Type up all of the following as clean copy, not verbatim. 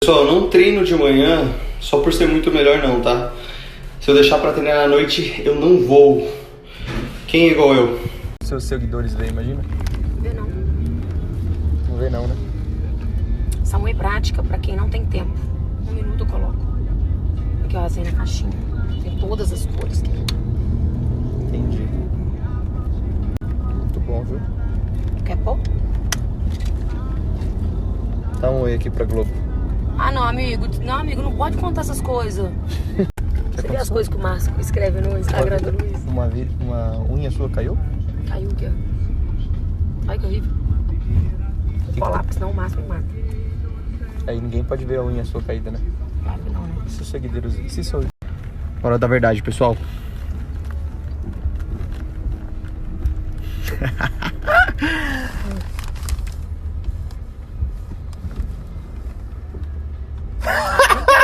Pessoal, eu não treino de manhã só por ser muito melhor não, tá? Se eu deixar pra treinar à noite, eu não vou. Quem é igual eu? Seus seguidores aí, imagina? Não vê não. Não vê não, né? Samu prática pra quem não tem tempo. 1 minuto eu coloco. Aqui, ó, assim na caixinha. Tem todas as cores aqui. Entendi. Muito bom, viu? Quer pôr? Dá um oi aqui pra Globo. Ah, não, amigo. Não, amigo, não pode contar essas coisas. Você vê as coisas que o Márcio escreve no Instagram do Luiz? Uma unha sua caiu? Caiu aqui, ó. Ai, que horrível. Vou colar, porque senão o Márcio me mata. Aí ninguém pode ver a unha sua caída, né? Claro que não, né? Se os seguidores... Se sou... Hora da verdade, pessoal.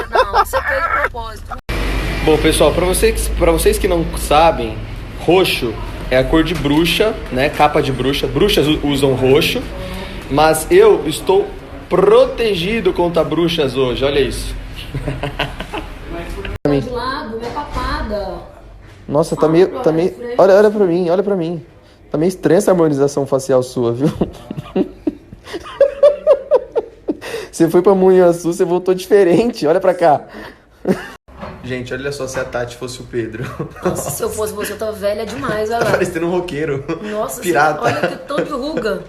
Não, você fez de propósito. Bom, pessoal, pra vocês que não sabem, roxo é a cor de bruxa, né? Capa de bruxa. Bruxas usam roxo, mas eu estou protegido contra bruxas hoje. Olha isso. De lado, minha papada. Nossa, tá meio... Olha pra mim, olha pra mim. Tá meio estranha essa harmonização facial sua, viu? Você foi pra Munhaçu, você voltou diferente. Olha pra cá. Gente, olha só se a Tati fosse o Pedro. Nossa, se eu fosse você, eu tava velha demais, olha Tá lá. parecendo um roqueiro. Nossa, pirata. Olha que tanto ruga.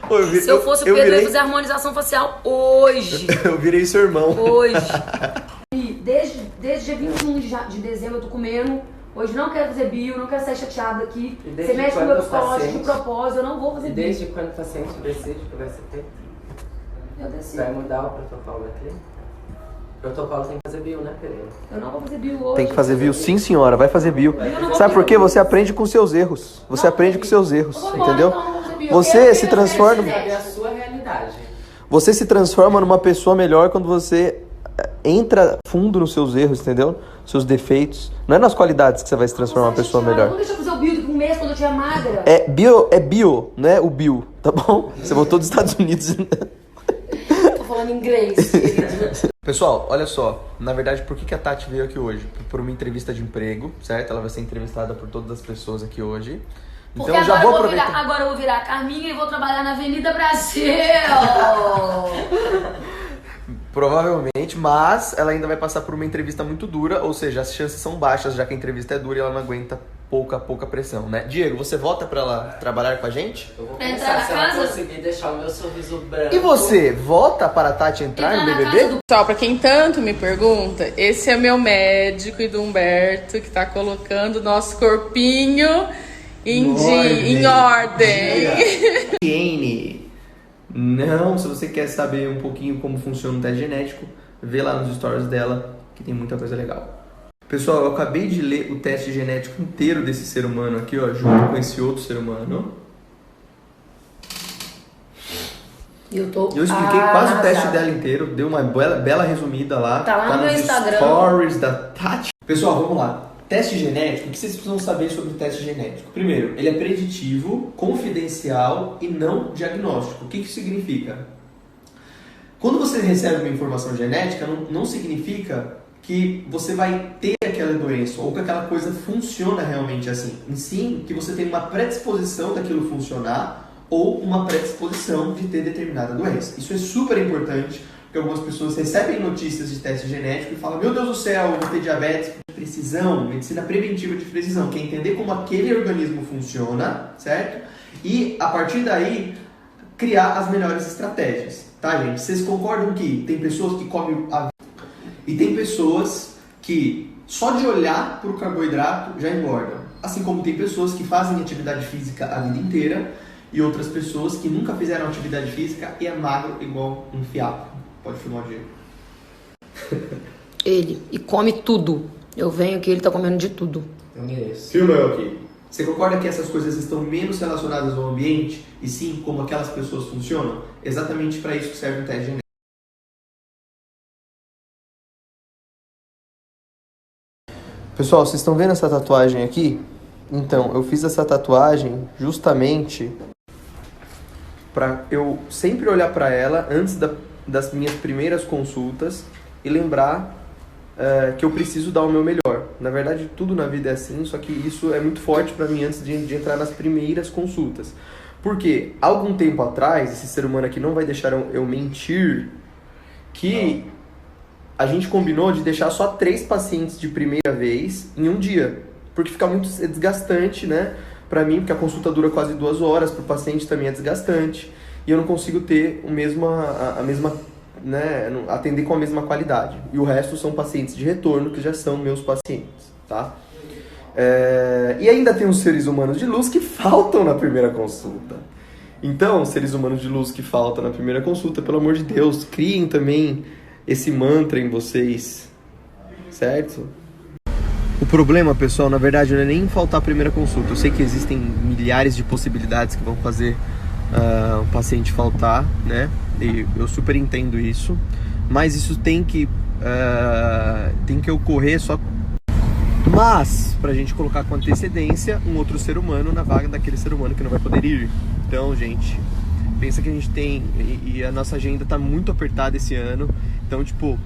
Ô, Se eu fosse o Pedro, eu ia fazer harmonização facial hoje. Eu virei seu irmão. Hoje. E desde dia 21 de dezembro eu tô comendo. Hoje não quero fazer bio, não quero sair chateada aqui. Você mexe com o meu psicológico de propósito, eu não vou fazer bio. Desde quando o paciente decide que vai ser feito? Eu decido. Vai mudar o protocolo aqui? O protocolo tem que fazer bio, né, Pereira? Eu não vou fazer bio hoje. Tem que fazer bio, sim senhora, vai fazer bio. Sabe por quê? Você aprende com seus erros. Você aprende com seus erros, entendeu? Você se transforma... É a sua realidade. Você se transforma numa pessoa melhor quando você entra fundo nos seus erros, entendeu? Seus defeitos. Não é nas qualidades que você vai se transformar uma pessoa melhor. Não deixa eu fazer o bio de um mês quando eu tiver magra. É bio, não é o bio, tá bom? Você voltou dos Estados Unidos. Tô falando inglês, querido. Pessoal, olha só. Na verdade, por que a Tati veio aqui hoje? Por uma entrevista de emprego, certo? Ela vai ser entrevistada por todas as pessoas aqui hoje. Então Porque já vou aproveitar. agora eu vou virar a Carminha e vou trabalhar na Avenida Brasil. Provavelmente, mas ela ainda vai passar por uma entrevista muito dura, ou seja, as chances são baixas, já que a entrevista é dura e ela não aguenta pouca pressão, né? Diego, você volta pra ela trabalhar com a gente? Eu vou Pra começar entrar na se ela casa? conseguir deixar o meu sorriso branco. E você, volta para a Tati entrar no BBB? Pessoal, pra quem tanto me pergunta, esse é meu médico e do Humberto, que tá colocando o nosso corpinho em ordem. Higiene. Não, se você quer saber um pouquinho como funciona o teste genético, vê lá nos stories dela, que tem muita coisa legal. Pessoal, eu acabei de ler o teste genético inteiro desse ser humano aqui, ó, junto com esse outro ser humano. Eu expliquei quase o teste dela inteiro, dei uma bela resumida lá. Tá lá no meu nos Instagram. Stories da Tati. Pessoal, vamos lá. Teste genético, o que vocês precisam saber sobre o teste genético? Primeiro, ele é preditivo, confidencial e não diagnóstico. O que isso significa? Quando você recebe uma informação genética, não significa que você vai ter aquela doença ou que aquela coisa funciona realmente assim. Em sim, que você tem uma predisposição daquilo funcionar ou uma predisposição de ter determinada doença. Isso é super importante, porque algumas pessoas recebem notícias de teste genético e falam: meu Deus do céu, eu vou ter diabetes. Precisão, medicina preventiva de precisão, que é entender como aquele organismo funciona, certo? E, a partir daí, criar as melhores estratégias, tá, gente? Vocês concordam que tem pessoas que comem e tem pessoas que só de olhar para o carboidrato já engordam. Assim como tem pessoas que fazem atividade física a vida inteira e outras pessoas que nunca fizeram atividade física e é magro igual um fiapo. Pode filmar o Diego. Ele. E come tudo. Eu venho aqui, ele tá comendo de tudo. Isso. Filma eu aqui. Você concorda que essas coisas estão menos relacionadas ao ambiente e sim como aquelas pessoas funcionam? Exatamente para isso que serve o teste genético. Pessoal, vocês estão vendo essa tatuagem aqui? Então, eu fiz essa tatuagem justamente para eu sempre olhar para ela antes das minhas primeiras consultas e lembrar que eu preciso dar o meu melhor. Na verdade, tudo na vida é assim, só que isso é muito forte para mim antes de entrar nas primeiras consultas. Porque, algum tempo atrás, esse ser humano aqui não vai deixar eu mentir, que a gente combinou de deixar só 3 pacientes de primeira vez em um dia. Porque fica muito desgastante, né? Pra mim, porque a consulta dura quase 2 horas, pro paciente também é desgastante. E eu não consigo ter a mesma, né, atender com a mesma qualidade. E o resto são pacientes de retorno, que já são meus pacientes, tá? E ainda tem os seres humanos de luz que faltam na primeira consulta. Então, seres humanos de luz que faltam na primeira consulta, pelo amor de Deus, criem também esse mantra em vocês, certo? O problema, pessoal, na verdade, não é nem faltar a primeira consulta. Eu sei que existem milhares de possibilidades que vão fazer o paciente faltar, né? E eu super entendo isso. Mas isso tem que ocorrer só... Mas, pra gente colocar com antecedência um outro ser humano na vaga daquele ser humano que não vai poder ir. Então, gente, pensa que a gente tem... E a nossa agenda tá muito apertada esse ano. Então, tipo...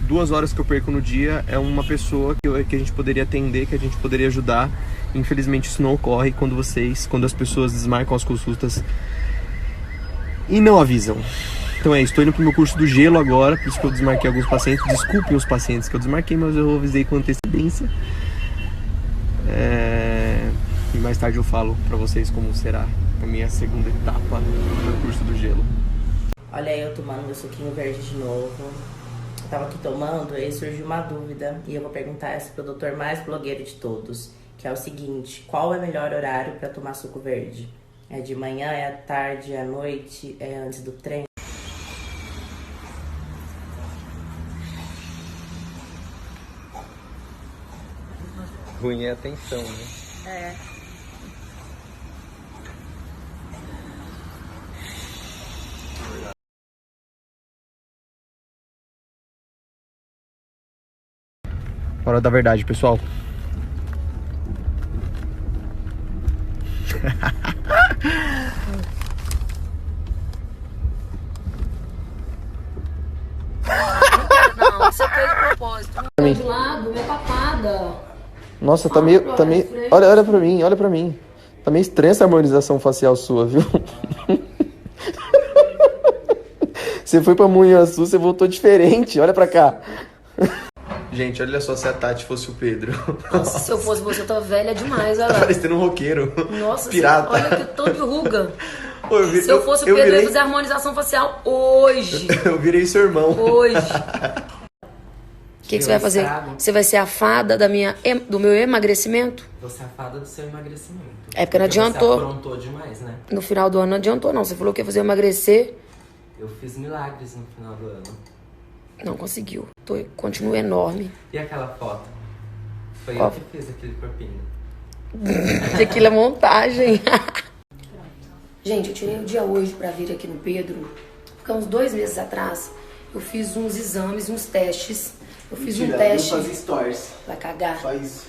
2 horas que eu perco no dia é uma pessoa que a gente poderia atender, que a gente poderia ajudar. Infelizmente isso não ocorre quando as pessoas desmarcam as consultas e não avisam. Então é isso, estou indo pro meu curso do gelo agora, por isso que eu desmarquei alguns pacientes. Desculpem os pacientes que eu desmarquei, mas eu avisei com antecedência. E mais tarde eu falo pra vocês como será a minha segunda etapa do meu curso do gelo. Olha aí eu tomando meu suquinho verde de novo. Tava aqui tomando e surgiu uma dúvida e eu vou perguntar essa pro doutor mais blogueiro de todos, que é o seguinte: qual é o melhor horário para tomar suco verde? É de manhã, é à tarde, é à noite, é antes do treino? Ruim é a atenção, né? Hora da verdade, pessoal. Não, você fez de propósito. Não, de lado, minha papada. Nossa, tá meio... Olha pra mim. Tá meio estranha essa harmonização facial sua, viu? Você foi pra Munhaçu, você voltou diferente. Olha pra cá. Gente, olha só se a Tati fosse o Pedro. Nossa, se eu fosse você, eu tô velha demais, olha lá. Tá parecendo um roqueiro. Nossa, pirata. Olha que todo de ruga. Se eu fosse o Pedro, eu ia fazer harmonização facial hoje. Eu virei seu irmão. Hoje. O que você vai fazer? Você vai ser a fada do meu emagrecimento? Vou ser a fada do seu emagrecimento. É porque não adiantou. Você aprontou demais, né? No final do ano não adiantou, não. Você falou que ia fazer eu emagrecer. Eu fiz milagres no final do ano. Não conseguiu. Continuo enorme. E aquela foto? Foi Qual? eu que fiz aquele corpinho. Aquilo é montagem. Gente, eu tirei o dia hoje pra vir aqui no Pedro, porque uns 2 meses atrás eu fiz uns exames, uns testes. Eu fiz um teste. Eu fazer stories. Vai cagar. Só isso.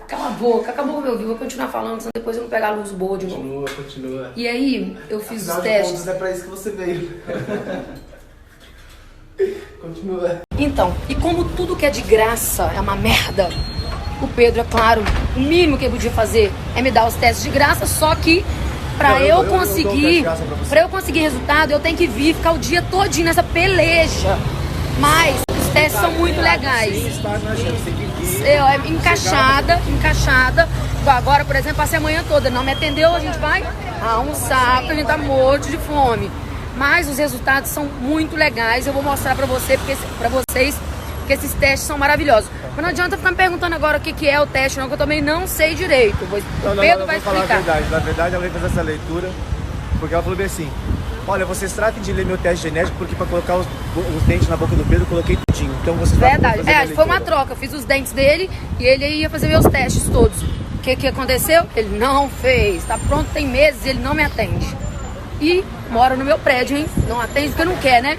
Cala a boca, acabou o meu vídeo, vou continuar falando, senão depois eu não pegar a luz boa de novo. Continua. E aí, eu fiz Afinal os de testes. contas, é pra isso que você veio. Continua. Então, e como tudo que é de graça é uma merda, o Pedro, é claro, o mínimo que ele podia fazer é me dar os testes de graça, só que pra eu conseguir resultado, eu tenho que vir, ficar o dia todinho nessa peleja. Mas os testes são muito legais. Encaixada. Agora, por exemplo, passei a manhã toda, não me atendeu, a gente vai almoçar, porque a gente tá morto de fome. Mas os resultados são muito legais, eu vou mostrar pra vocês, porque esses testes são maravilhosos. Mas não adianta ficar me perguntando agora o que é o teste, não, que eu também não sei direito. O Pedro vai explicar. Na verdade, ela veio fazer essa leitura, porque ela falou bem assim: olha, vocês tratem de ler meu teste genético, porque pra colocar os dentes na boca do Pedro, eu coloquei tudinho. Então vocês vão Verdade. fazer Foi uma troca. Eu fiz os dentes dele e ele ia fazer meus testes todos. O que aconteceu? Ele não fez. Tá pronto, tem meses e ele não me atende. E mora no meu prédio, hein? Não atende porque não quer, né?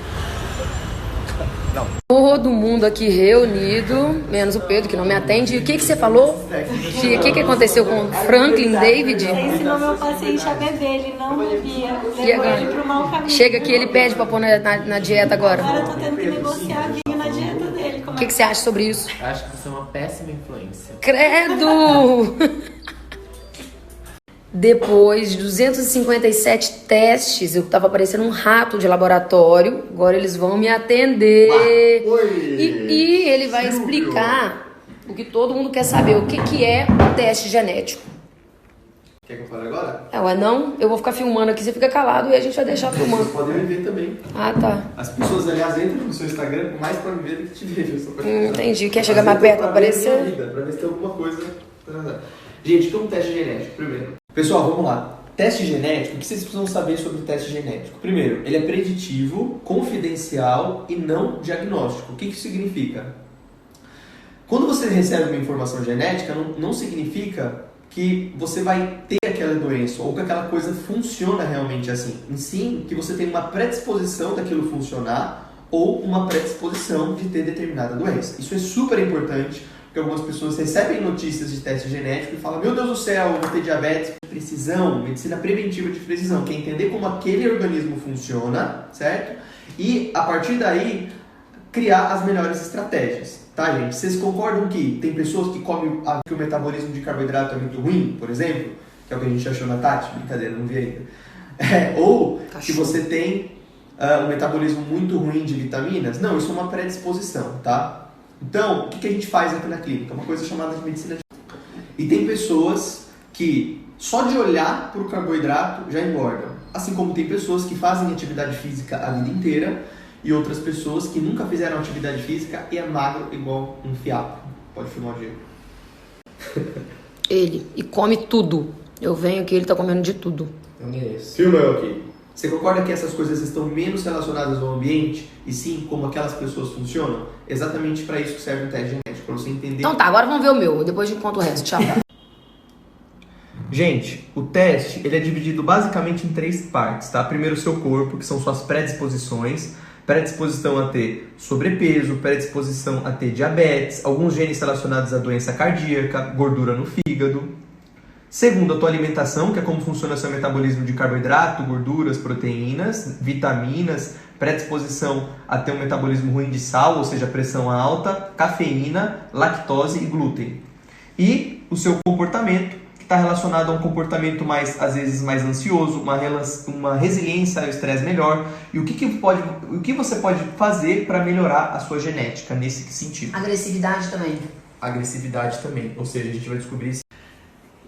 Não. Todo mundo aqui reunido, menos o Pedro, que não me atende. E o que você falou? O que aconteceu com o Franklin David? Você ensinou meu paciente a beber, ele não bebia. E Levou agora? ele pro mau caminho. Chega aqui, ele pede pra pôr na dieta agora. Agora eu tô tendo que negociar vinho na dieta dele. O que você acha sobre isso? Acho que você é uma péssima influência. Credo! Depois de 257 testes, eu tava parecendo um rato de laboratório. Agora eles vão me atender. E ele vai explicar o que todo mundo quer saber. O que é o teste genético. Quer que eu fale agora? Ué, não? Eu vou ficar filmando aqui, você fica calado e a gente vai deixar filmando. Vocês podem me ver também. Ah, tá. As pessoas, aliás, entram no seu Instagram mais pra me ver do que te ver. Entendi. Quer chegar mais perto pra aparecer? Pra ver se tem alguma coisa. Gente, o que é um teste genético? Primeiro. Pessoal, vamos lá. Teste genético, o que vocês precisam saber sobre o teste genético? Primeiro, ele é preditivo, confidencial e não diagnóstico. O que isso significa? Quando você recebe uma informação genética, não significa que você vai ter aquela doença ou que aquela coisa funciona realmente assim. Em sim, que você tem uma predisposição daquilo funcionar ou uma predisposição de ter determinada doença. Isso é super importante, porque algumas pessoas recebem notícias de teste genético e falam: meu Deus do céu, eu vou ter diabetes. Precisão, medicina preventiva de precisão, que é entender como aquele organismo funciona, certo? E, a partir daí, criar as melhores estratégias. Tá, gente? Vocês concordam que tem pessoas que comem que o metabolismo de carboidrato é muito ruim, por exemplo? Que é o que a gente achou na Tati? Brincadeira, não vi ainda. Ou que você tem um metabolismo muito ruim de vitaminas? Não, isso é uma predisposição, tá? Então, o que a gente faz aqui na clínica? Uma coisa chamada de medicina de... E tem pessoas que só de olhar para o carboidrato já engordam. Assim como tem pessoas que fazem atividade física a vida inteira e outras pessoas que nunca fizeram atividade física e é magro igual um fiapo. Pode filmar o Diego. Ele. E come tudo. Eu venho aqui, ele tá comendo de tudo. Eu mereço. Filma eu aqui. Você concorda que essas coisas estão menos relacionadas ao ambiente e sim como aquelas pessoas funcionam? Exatamente para isso que serve o teste genético, para você entender. Então tá, agora vamos ver o meu. Depois a gente conta o resto. Tchau. Gente, o teste ele é dividido basicamente em 3 partes, tá? Primeiro o seu corpo, que são suas predisposições. Predisposição a ter sobrepeso, predisposição a ter diabetes, alguns genes relacionados à doença cardíaca, gordura no fígado. Segundo, a tua alimentação, que é como funciona seu metabolismo de carboidrato, gorduras, proteínas, vitaminas, predisposição a ter um metabolismo ruim de sal, ou seja, pressão alta, cafeína, lactose e glúten. E o seu comportamento, que está relacionado a um comportamento às vezes mais ansioso, uma resiliência ao estresse melhor. E o que você pode fazer para melhorar a sua genética nesse sentido? Agressividade também. Agressividade também, ou seja, a gente vai descobrir...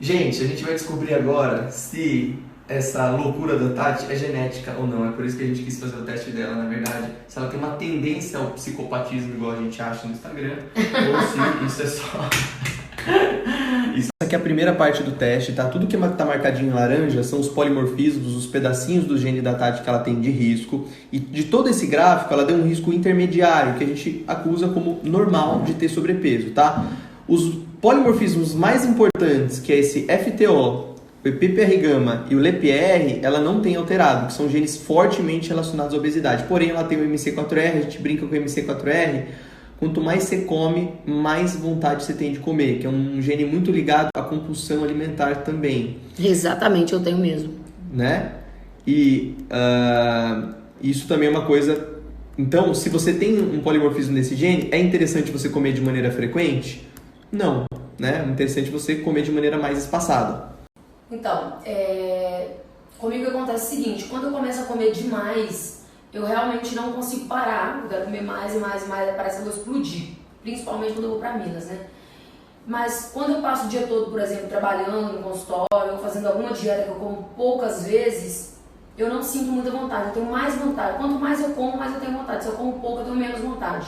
Gente, a gente vai descobrir agora se essa loucura da Tati é genética ou não. É por isso que a gente quis fazer o teste dela, na verdade. Se ela tem uma tendência ao psicopatismo igual a gente acha no Instagram, ou se isso é só... Isso aqui é a primeira parte do teste, tá? Tudo que tá marcadinho em laranja são os polimorfismos, os pedacinhos do gene da Tati que ela tem de risco. E de todo esse gráfico, ela deu um risco intermediário, que a gente acusa como normal de ter sobrepeso, tá? Os polimorfismos mais importantes, que é esse FTO, o PPR-gama e o LPR, ela não tem alterado, que são genes fortemente relacionados à obesidade. Porém, ela tem o MC4R, a gente brinca com o MC4R, quanto mais você come, mais vontade você tem de comer, que é um gene muito ligado à compulsão alimentar também. Exatamente, eu tenho mesmo. Né? E isso também é uma coisa... Então, se você tem um polimorfismo nesse gene, é interessante você comer de maneira frequente? Não, né? É interessante você comer de maneira mais espaçada. Então, comigo acontece o seguinte, quando eu começo a comer demais, eu realmente não consigo parar, eu quero comer mais e mais e mais, parece que eu vou explodir, principalmente quando eu vou pra Minas, né? Mas quando eu passo o dia todo, por exemplo, trabalhando no consultório, ou fazendo alguma dieta que eu como poucas vezes, eu não sinto muita vontade, eu tenho mais vontade. Quanto mais eu como, mais eu tenho vontade. Se eu como pouco, eu tenho menos vontade.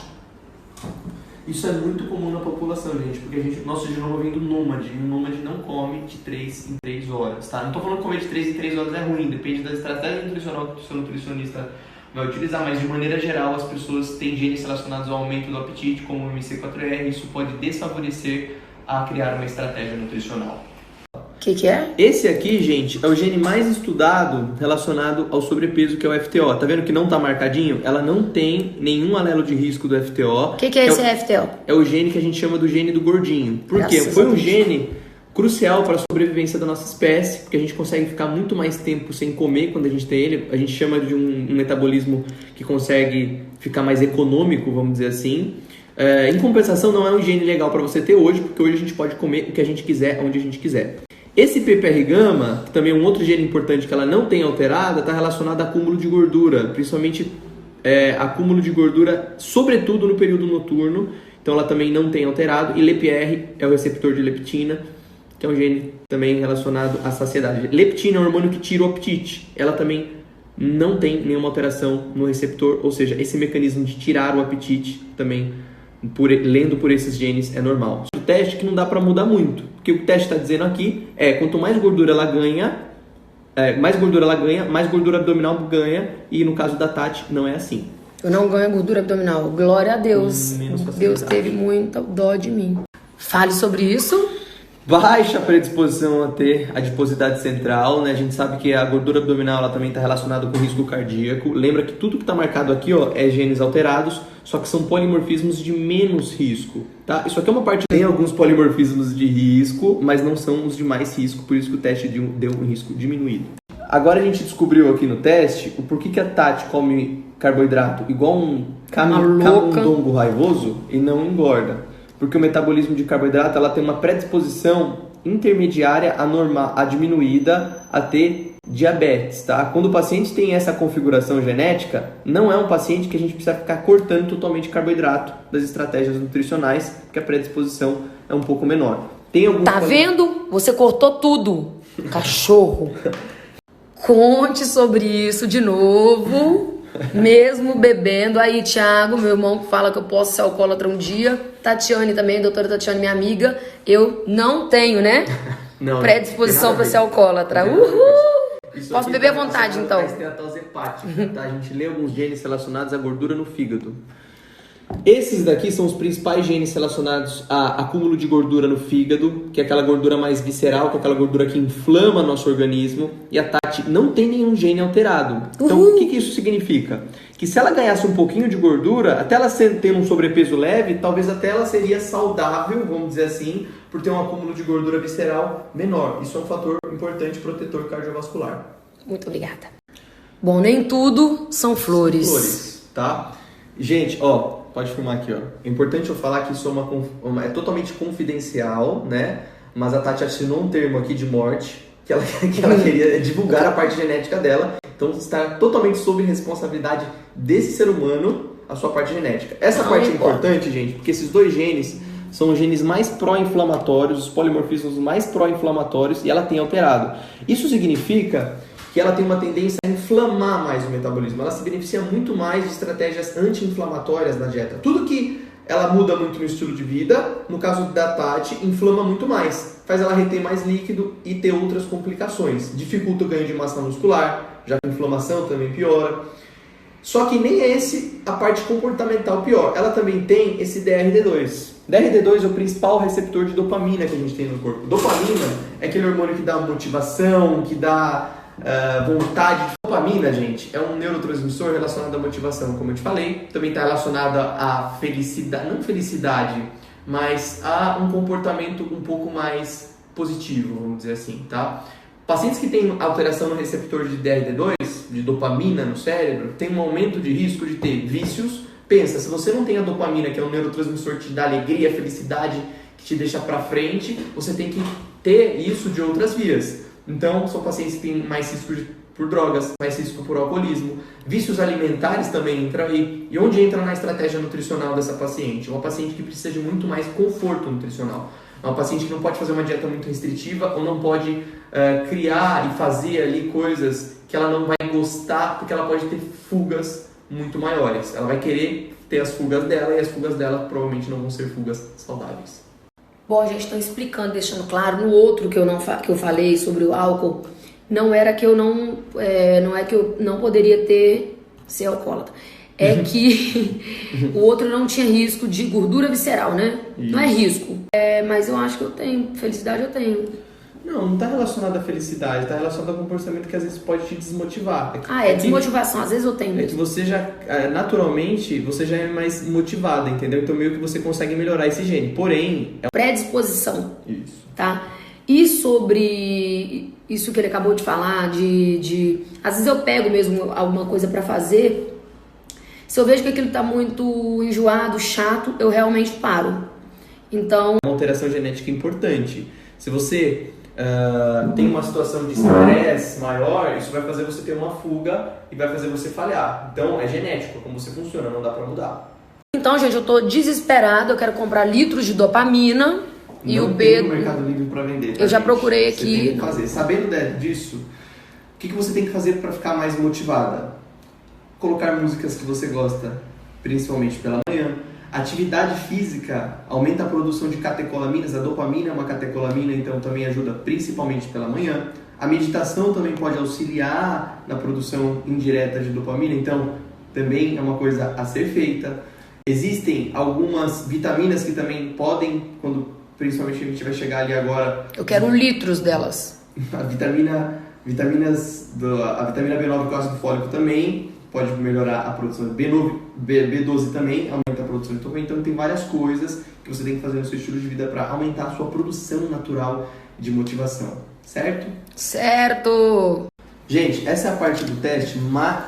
Isso é muito comum na população, gente, porque nosso genoma vem do nômade, e o nômade não come de 3 em 3 horas, tá? Não tô falando que comer de 3 em 3 horas é ruim, depende da estratégia nutricional que o seu nutricionista vai utilizar, mas de maneira geral as pessoas têm genes relacionados ao aumento do apetite, como o MC4R, isso pode desfavorecer a criar uma estratégia nutricional. Que é? Esse aqui, gente, é o gene mais estudado relacionado ao sobrepeso, que é o FTO. Tá vendo que não tá marcadinho? Ela não tem nenhum alelo de risco do FTO. O que é esse FTO? É o gene que a gente chama do gene do gordinho. Por quê? Foi um gene crucial para a sobrevivência da nossa espécie, porque a gente consegue ficar muito mais tempo sem comer quando a gente tem ele. A gente chama de um metabolismo que consegue ficar mais econômico, vamos dizer assim. Em compensação, não é um gene legal para você ter hoje, porque hoje a gente pode comer o que a gente quiser, onde a gente quiser. Esse PPR-gama, que também é um outro gene importante que ela não tem alterada, está relacionado a acúmulo de gordura, principalmente acúmulo de gordura, sobretudo no período noturno. Então ela também não tem alterado. E LPR é o receptor de leptina, que é um gene também relacionado à saciedade. Leptina é um hormônio que tira o apetite. Ela também não tem nenhuma alteração no receptor, ou seja, esse mecanismo de tirar o apetite também, lendo por esses genes, é normal. O teste que não dá para mudar muito, porque o que o teste está dizendo aqui é quanto mais gordura ela ganha, mais gordura abdominal ganha, e no caso da Tati não é assim. Eu não ganho gordura abdominal. Glória a Deus. Deus teve muita dó de mim. Fale sobre isso. Baixa predisposição a ter adiposidade central, né? A gente sabe que a gordura abdominal ela também está relacionada com risco cardíaco. Lembra que tudo que está marcado aqui, ó, é genes alterados, só que são polimorfismos de menos risco, tá? Isso aqui é uma parte tem alguns polimorfismos de risco, mas não são os de mais risco, por isso que o teste deu um risco diminuído. Agora a gente descobriu aqui no teste o porquê que a Tati come carboidrato igual um camundongo raivoso e não engorda. Porque o metabolismo de carboidrato ela tem uma predisposição intermediária a diminuída a ter diabetes, tá? Quando o paciente tem essa configuração genética, não é um paciente que a gente precisa ficar cortando totalmente carboidrato das estratégias nutricionais, porque a predisposição é um pouco menor. Tem alguns vendo? Você cortou tudo. Cachorro. Conte sobre isso de novo. Mesmo bebendo. Aí, Thiago, meu irmão, fala que eu posso ser alcoólatra um dia. Tatiane também, doutora Tatiane, minha amiga. Eu não tenho, né? Não, predisposição para ser alcoólatra. Uhul! Posso beber à vontade, então. Esteatose hepática, tá? A gente lê alguns genes relacionados à gordura no fígado. Esses daqui são os principais genes relacionados a acúmulo de gordura no fígado, que é aquela gordura mais visceral, que é aquela gordura que inflama nosso organismo. E a Tati não tem nenhum gene alterado. Então, o que isso significa? Que se ela ganhasse um pouquinho de gordura, até ela tendo um sobrepeso leve, talvez até ela seria saudável, vamos dizer assim, por ter um acúmulo de gordura visceral menor. Isso é um fator importante protetor cardiovascular. Muito obrigada. Bom, nem tudo são flores. Flores, tá? Gente, ó, pode filmar aqui, ó. É importante eu falar que isso é totalmente confidencial, né? Mas a Tati assinou um termo aqui de morte, que ela queria divulgar a parte genética dela. Então está totalmente sob responsabilidade desse ser humano a sua parte genética. Essa parte é importante, gente, porque esses dois genes são os genes mais pró-inflamatórios, os polimorfismos mais pró-inflamatórios, e ela tem alterado. Isso significa que ela tem uma tendência a inflamar mais o metabolismo. Ela se beneficia muito mais de estratégias anti-inflamatórias na dieta. Tudo que ela muda muito no estilo de vida, no caso da Tati, inflama muito mais. Faz ela reter mais líquido e ter outras complicações. Dificulta o ganho de massa muscular, já que a inflamação também piora. Só que nem é a parte comportamental pior. Ela também tem esse DRD2. DRD2 é o principal receptor de dopamina que a gente tem no corpo. Dopamina é aquele hormônio que dá motivação, que dá vontade. Dopamina, gente, é um neurotransmissor relacionado à motivação, como eu te falei. Também está relacionada à felicidade, não felicidade, mas a um comportamento um pouco mais positivo, vamos dizer assim, tá? Pacientes que têm alteração no receptor de DRD2, de dopamina no cérebro, tem um aumento de risco de ter vícios. Pensa, se você não tem a dopamina, que é um neurotransmissor que te dá alegria, felicidade, que te deixa pra frente, você tem que ter isso de outras vias. Então, são pacientes que têm mais risco por drogas, mais risco por alcoolismo. Vícios alimentares também entram aí. E onde entra na estratégia nutricional dessa paciente? Uma paciente que precisa de muito mais conforto nutricional. É uma paciente que não pode fazer uma dieta muito restritiva ou não pode criar e fazer ali coisas que ela não vai gostar, porque ela pode ter fugas muito maiores. Ela vai querer ter as fugas dela, e as fugas dela provavelmente não vão ser fugas saudáveis. Bom, a gente está explicando, deixando claro, no outro que eu falei sobre o álcool, não era que eu não é que eu não poderia ser alcoólatra. É que o outro não tinha risco de gordura visceral, né? Isso. Não é risco. Mas eu acho que eu tenho. Felicidade eu tenho. Não tá relacionado à felicidade, tá relacionado a um comportamento que às vezes pode te desmotivar. Desmotivação, às vezes eu tenho É que você já, naturalmente, você já é mais motivada, entendeu? Então meio que você consegue melhorar esse gene. Porém, predisposição, isso. tá? E sobre isso que ele acabou de falar, às vezes eu pego mesmo alguma coisa pra fazer, se eu vejo que aquilo tá muito enjoado, chato, eu realmente paro. Então, uma alteração genética importante. Se você tem uma situação de estresse maior, isso vai fazer você ter uma fuga e vai fazer você falhar. Então, é genético, como você funciona, não dá pra mudar. Então, gente, eu tô desesperada, eu quero comprar litros de dopamina e não o tem no Mercado Livre pra vender. Tá, eu já gente? procurei Você aqui. tem que fazer. Sabendo disso, o que você tem que fazer pra ficar mais motivada? Colocar músicas que você gosta, principalmente pela manhã. Atividade física aumenta a produção de catecolaminas, a dopamina é uma catecolamina, então também ajuda principalmente pela manhã. A meditação também pode auxiliar na produção indireta de dopamina, então também é uma coisa a ser feita. Existem algumas vitaminas que também podem, principalmente a gente vai chegar ali agora... Eu quero litros delas. A vitamina B9 com ácido fólico também pode melhorar a produção de B12 também, aumenta a produção de dopamina. Então tem várias coisas que você tem que fazer no seu estilo de vida para aumentar a sua produção natural de motivação, certo? Certo! Gente, essa é a parte do teste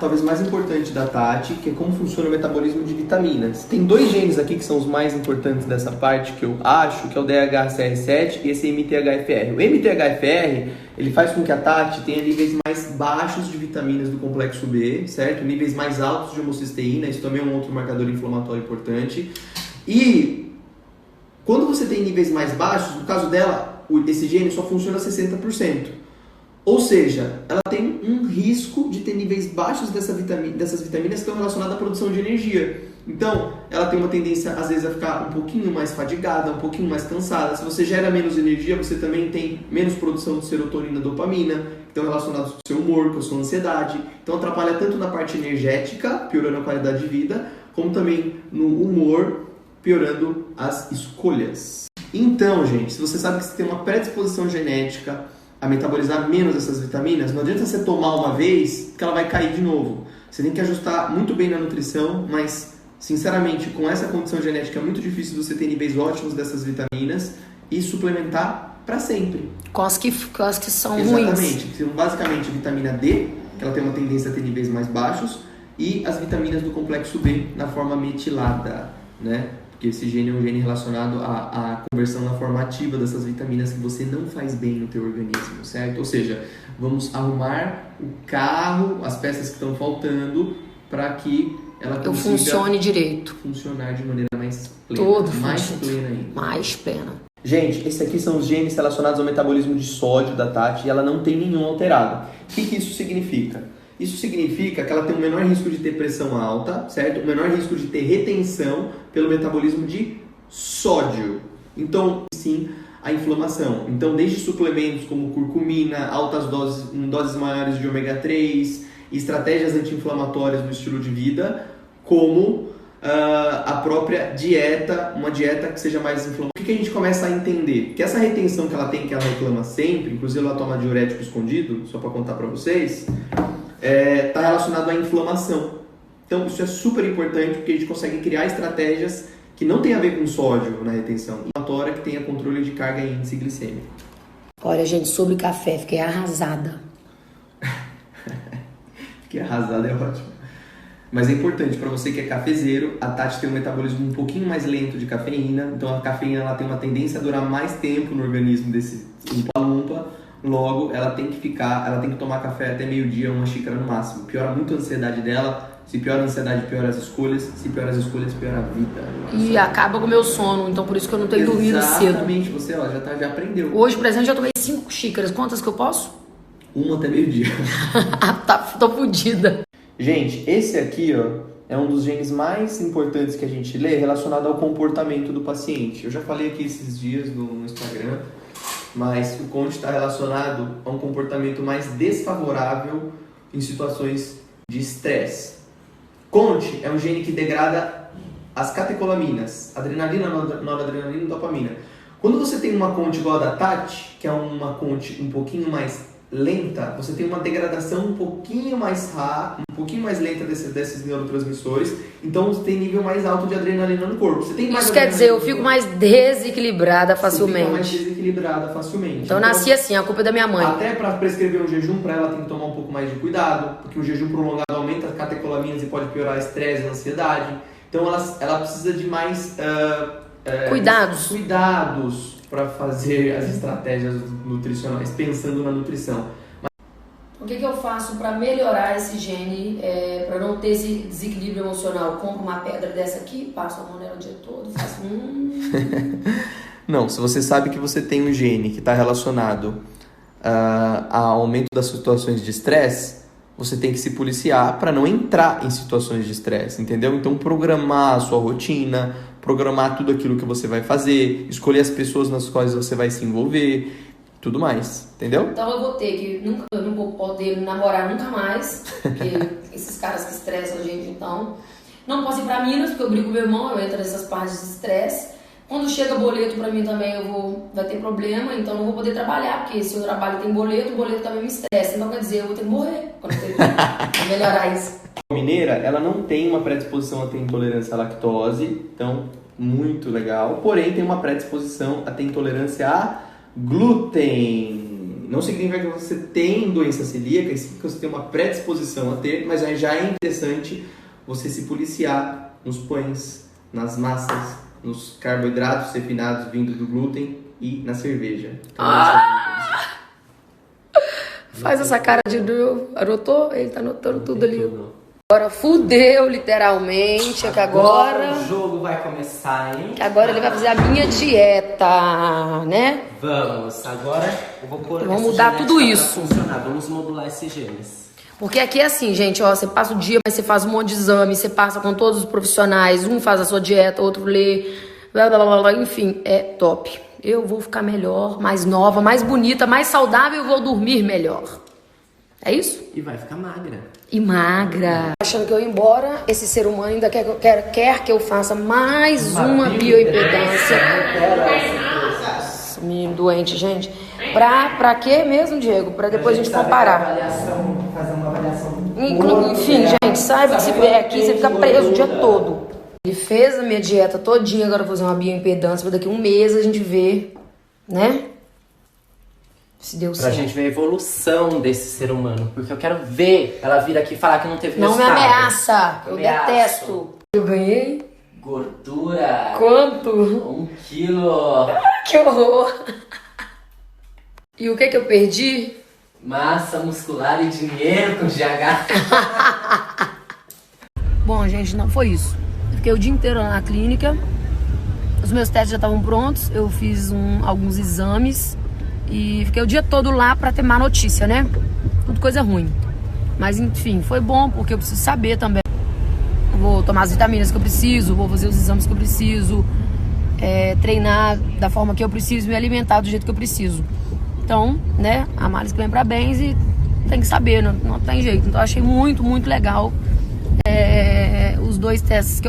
talvez mais importante da Tati, que é como funciona o metabolismo de vitaminas. Tem 2 genes aqui que são os mais importantes dessa parte, que eu acho, que é o DHCR7 e esse MTHFR. O MTHFR, ele faz com que a Tati tenha níveis mais baixos de vitaminas do complexo B, certo? Níveis mais altos de homocisteína, isso também é um outro marcador inflamatório importante. E quando você tem níveis mais baixos, no caso dela, esse gene só funciona a 60%. Ou seja, ela tem um risco de ter níveis baixos dessas vitaminas que estão relacionadas à produção de energia. Então, ela tem uma tendência, às vezes, a ficar um pouquinho mais fadigada, um pouquinho mais cansada. Se você gera menos energia, você também tem menos produção de serotonina e dopamina, que estão relacionados com o seu humor, com a sua ansiedade. Então, atrapalha tanto na parte energética, piorando a qualidade de vida, como também no humor, piorando as escolhas. Então, gente, se você sabe que você tem uma predisposição genética a metabolizar menos essas vitaminas, não adianta você tomar uma vez que ela vai cair de novo. Você tem que ajustar muito bem na nutrição, mas, sinceramente, com essa condição genética é muito difícil você ter níveis ótimos dessas vitaminas e suplementar para sempre. Com as que são Exatamente. ruins. Exatamente. Basicamente, a vitamina D, que ela tem uma tendência a ter níveis mais baixos, e as vitaminas do complexo B na forma metilada, né? Porque esse gene é um gene relacionado à conversão na forma ativa dessas vitaminas que você não faz bem no teu organismo, certo? Ou seja, vamos arrumar o carro, as peças que estão faltando, para que ela consiga funcione direito. Funcionar de maneira mais plena. Plena ainda. Mais plena. Gente, esses aqui são os genes relacionados ao metabolismo de sódio da Tati e ela não tem nenhum alterado. O que isso significa? Isso significa que ela tem um menor risco de ter pressão alta, certo? Um menor risco de ter retenção pelo metabolismo de sódio. Então, sim, a inflamação. Então, desde suplementos como curcumina, altas doses, em doses maiores de ômega 3, estratégias anti-inflamatórias do estilo de vida, como a própria dieta, uma dieta que seja mais inflamatória. O que a gente começa a entender? Que essa retenção que ela tem, que ela reclama sempre, inclusive ela toma diurético escondido, só para contar para vocês, está relacionado à inflamação. Então isso é super importante porque a gente consegue criar estratégias que não tem a ver com sódio na retenção, inflamatória, que tenha controle de carga e índice glicêmico. Olha, gente, sobre café, fiquei arrasada. Fiquei arrasada é ótimo. Mas é importante para você que é cafezeiro, a Tati tem um metabolismo um pouquinho mais lento de cafeína, então a cafeína ela tem uma tendência a durar mais tempo no organismo desse umpa-lumpa. Logo, ela tem que tomar café até meio-dia, 1 xícara no máximo. Piora muito a ansiedade dela. Se piora a ansiedade, piora as escolhas. Se piora as escolhas, piora a vida. E acaba com o meu sono, então por isso que eu não tenho dormido cedo. Exatamente, você já aprendeu. Hoje, por exemplo, já tomei 5 xícaras. Quantas que eu posso? 1 até meio-dia. Tô fodida. Gente, esse aqui, é um dos genes mais importantes que a gente lê relacionado ao comportamento do paciente. Eu já falei aqui esses dias no Instagram, mas o CONT está relacionado a um comportamento mais desfavorável em situações de estresse. CONT é um gene que degrada as catecolaminas, adrenalina, noradrenalina e dopamina. Quando você tem uma conte igual a da Tati, que é uma conte um pouquinho mais lenta, você tem uma degradação um pouquinho mais rápida, um pouquinho mais lenta desses neurotransmissores, então você tem nível mais alto de adrenalina no corpo. Você tem mais Isso quer dizer, eu fico mais desequilibrada facilmente. Você fica mais desequilibrada facilmente. Então eu nasci assim, a culpa é da minha mãe. Até para prescrever um jejum, para ela tem que tomar um pouco mais de cuidado, porque o jejum prolongado aumenta as catecolaminas e pode piorar estresse e ansiedade. Então ela precisa de mais cuidados para fazer as estratégias nutricionais, pensando na nutrição. O que eu faço para melhorar esse gene, para não ter esse desequilíbrio emocional? Compro uma pedra dessa aqui, passo a mão nela o dia todo, faço Não, se você sabe que você tem um gene que está relacionado a aumento das situações de estresse, você tem que se policiar para não entrar em situações de estresse, entendeu? Então programar a sua rotina, programar tudo aquilo que você vai fazer, escolher as pessoas nas quais você vai se envolver, tudo mais, entendeu? Então eu vou ter que, eu não vou poder namorar nunca mais, porque esses caras que estressam a gente, então. Não posso ir pra Minas, porque eu brigo com meu irmão, eu entro nessas partes de estresse. Quando chega boleto pra mim também, vai ter problema, então eu não vou poder trabalhar, porque se eu trabalho tem boleto, o boleto também me estressa. Então quer dizer, eu vou ter que morrer quando eu pra melhorar isso. A mineira, ela não tem uma predisposição a ter intolerância à lactose, então muito legal. Porém, tem uma predisposição a ter intolerância a glúten. Não significa que você tem doença celíaca, significa que você tem uma predisposição a ter, mas já é interessante você se policiar nos pães, nas massas, nos carboidratos refinados vindo do glúten e na cerveja. Então, faz essa cara de novo. Anotou? Ele tá anotando tudo ali. Agora fudeu, literalmente, que agora... O jogo vai começar, hein? Que agora ele vai fazer a minha dieta, né? Vamos, agora eu vou pôr... Vamos mudar tudo isso. Vamos modular esses genes. Porque aqui é assim, gente, ó, você passa o dia, mas você faz um monte de exame, você passa com todos os profissionais, um faz a sua dieta, outro lê, blá, blá, blá, blá, enfim, é top. Eu vou ficar melhor, mais nova, mais bonita, mais saudável, eu vou dormir melhor. É isso? E vai ficar magra. E magra. Achando que eu ia embora, esse ser humano ainda quer que eu faça mais uma bioimpedância. Menino doente, gente. Pra quê mesmo, Diego? Pra depois a gente comparar. Fazer uma avaliação. Enfim, gente, saiba que se vier aqui, você fica preso o dia todo. Ele fez a minha dieta todinha, agora eu vou fazer uma bioimpedância, pra daqui a um mês a gente ver, né? Se deu certo. Pra gente ver a evolução desse ser humano. Porque eu quero ver ela vir aqui falar que não teve Não resultado. me ameaça, eu Ameaço. detesto. Eu ganhei? Gordura. Quanto? 1 quilo. Que horror. E o que eu perdi? Massa muscular e dinheiro com GH. Bom, gente, não foi isso. Eu fiquei o dia inteiro lá na clínica. Os meus testes já estavam prontos. Eu fiz alguns exames. E fiquei o dia todo lá pra ter má notícia, né? Tudo coisa ruim. Mas enfim, foi bom porque eu preciso saber também. Vou tomar as vitaminas que eu preciso, vou fazer os exames que eu preciso, treinar da forma que eu preciso, me alimentar do jeito que eu preciso. Então, né, a males que vem pra bens e tem que saber, não tem jeito. Então eu achei muito, muito legal os dois testes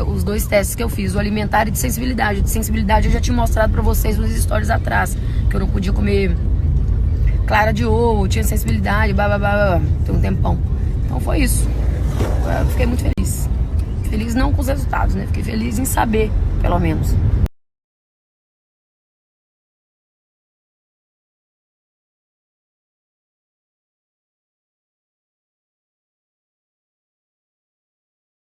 que eu fiz, o alimentar e de sensibilidade. De sensibilidade eu já tinha mostrado pra vocês nos stories atrás, que eu não podia comer clara de ovo, tinha sensibilidade, blá, blá, blá, blá, tem um tempão. Então foi isso. Eu fiquei muito feliz. Feliz não com os resultados, né? Fiquei feliz em saber, pelo menos.